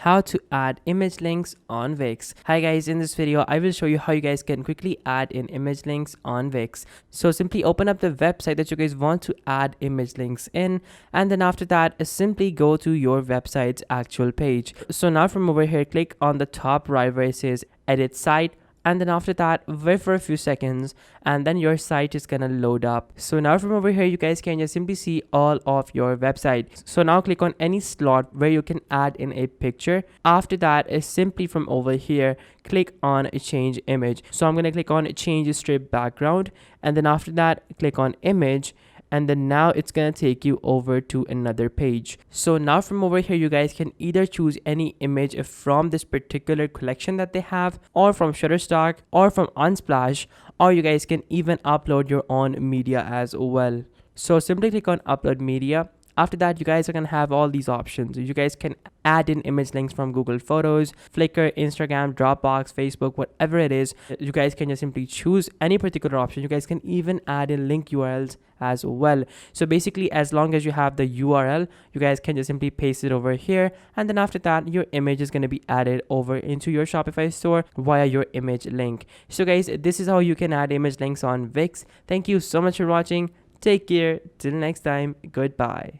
how to add image links on Wix. Hi guys, in this video I will show you how you guys can quickly add in image links on Wix. So simply open up the website that you guys want to add image links in, and then after that simply go to your website's actual page. So now from over here, click on the top right where it says edit site, and then after that wait for a few seconds, and then your site is gonna load up. So now from over here you guys can just simply see all of your website. So now click on any slot where you can add in a picture. After that is simply from over here click on change image. So I'm gonna click on change strip background, and then after that click on image, and then now it's gonna take you over to another page. So now from over here you guys can either choose any image from this particular collection that they have, or from Shutterstock, or from Unsplash, or you guys can even upload your own media as well. So simply click on upload media. After that, you guys are gonna have all these options. You guys can add in image links from Google Photos, Flickr, Instagram, Dropbox, Facebook, whatever it is. You guys can just simply choose any particular option. You guys can even add in link URLs as well. So basically, as long as you have the URL, you guys can just simply paste it over here, and then after that your image is going to be added over into your Shopify store via your image link. So guys, this is how you can add image links on Wix. Thank you so much for watching. Take care. Till next time. Goodbye.